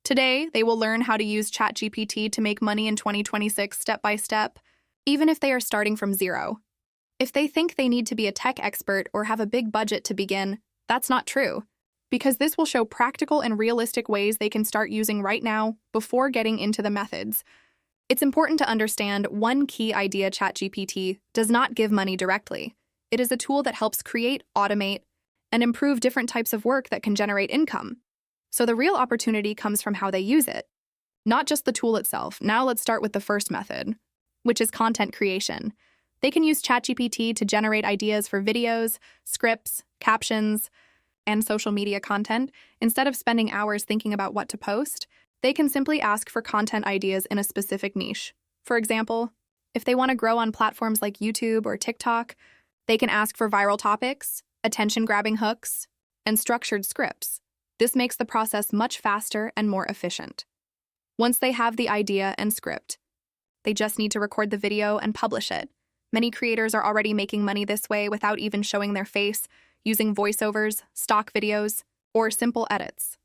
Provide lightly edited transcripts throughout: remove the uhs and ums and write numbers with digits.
Today, they will learn how to use ChatGPT to make money in 2026 step by step, even if they are starting from zero. If they think they need to be a tech expert or have a big budget to begin, that's not true, because this will show practical and realistic ways they can start using right now before getting into the methods. It's important to understand one key idea: ChatGPT does not give money directly. It is a tool that helps create, automate, and improve different types of work that can generate income. So the real opportunity comes from how they use it, not just the tool itself. Now let's start with the first method, which is content creation. They can use ChatGPT to generate ideas for videos, scripts, captions, and social media content. Instead of spending hours thinking about what to post, they can simply ask for content ideas in a specific niche. For example, if they want to grow on platforms like YouTube or TikTok, they can ask for viral topics, attention-grabbing hooks, and structured scripts. This makes the process much faster and more efficient. Once they have the idea and script, they just need to record the video and publish it. Many creators are already making money this way without even showing their face, using voiceovers, stock videos, or simple edits.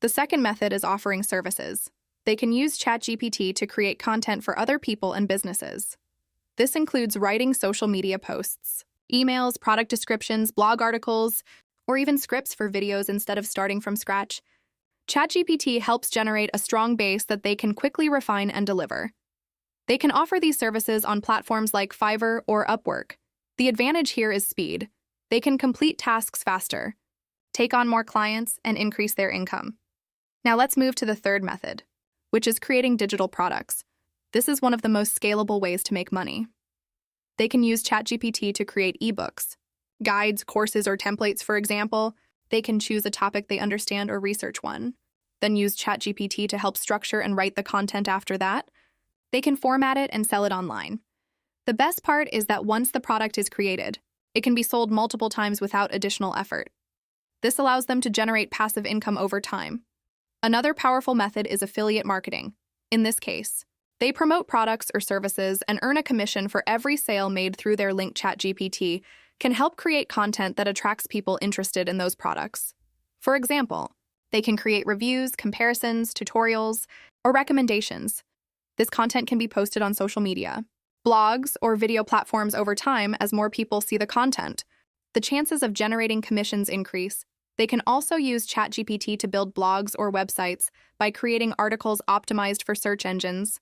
The second method is offering services. They can use ChatGPT to create content for other people and businesses. This includes writing social media posts, emails, product descriptions, blog articles, or even scripts for videos instead of starting from scratch. ChatGPT helps generate a strong base that they can quickly refine and deliver. They can offer these services on platforms like Fiverr or Upwork. The advantage here is speed. They can complete tasks faster, take on more clients, and increase their income. Now let's move to the third method, which is creating digital products. This is one of the most scalable ways to make money. They can use ChatGPT to create ebooks, guides, courses, or templates. For example, they can choose a topic they understand or research one, then use ChatGPT to help structure and write the content after that. They can format it and sell it online. The best part is that once the product is created, it can be sold multiple times without additional effort. This allows them to generate passive income over time. Another powerful method is affiliate marketing. In this case, they promote products or services and earn a commission for every sale made through their link. ChatGPT can help create content that attracts people interested in those products. For example, they can create reviews, comparisons, tutorials, or recommendations. This content can be posted on social media, blogs, or video platforms over time as more people see the content. The chances of generating commissions increase. They can also use ChatGPT to build blogs or websites by creating articles optimized for search engines.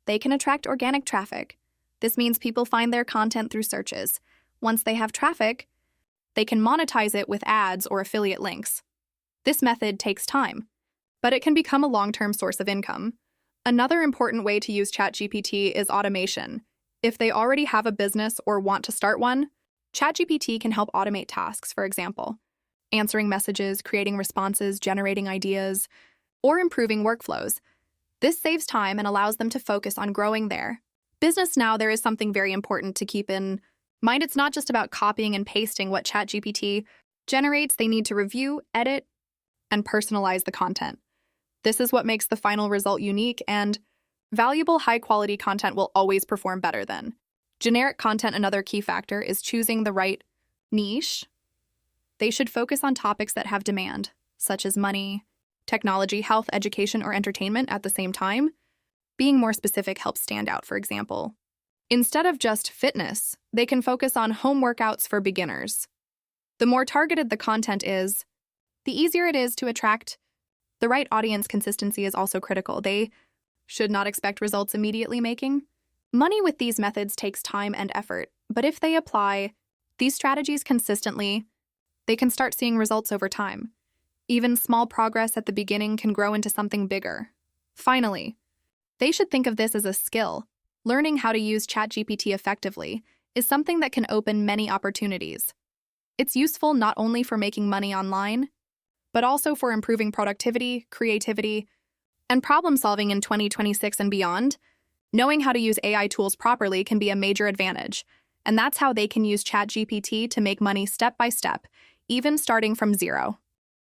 They can attract organic traffic. This means people find their content through searches. Once they have traffic, they can monetize it with ads or affiliate links. This method takes time, but it can become a long-term source of income. Another important way to use ChatGPT is automation. If they already have a business or want to start one, ChatGPT can help automate tasks. For example, answering messages, creating responses, generating ideas, or improving workflows. This saves time and allows them to focus on growing their business. Now, there is something very important to keep in mind. It's not just about copying and pasting what ChatGPT generates. They need to review, edit, and personalize the content. This is what makes the final result unique, and valuable, high-quality content will always perform better than generic content. Another key factor is choosing the right niche. They should focus on topics that have demand, such as money, technology, health, education, or entertainment at the same time. Being more specific helps stand out. For example, instead of just fitness, they can focus on home workouts for beginners. The more targeted the content is, the easier it is to attract the right audience. Consistency is also critical. They should not expect results immediately. Making money with these methods takes time and effort, but if they apply these strategies consistently, they can start seeing results over time. Even small progress at the beginning can grow into something bigger. Finally, they should think of this as a skill. Learning how to use ChatGPT effectively is something that can open many opportunities. It's useful not only for making money online, but also for improving productivity, creativity, and problem-solving in 2026 and beyond. Knowing how to use AI tools properly can be a major advantage, and that's how they can use ChatGPT to make money step by step, even starting from zero.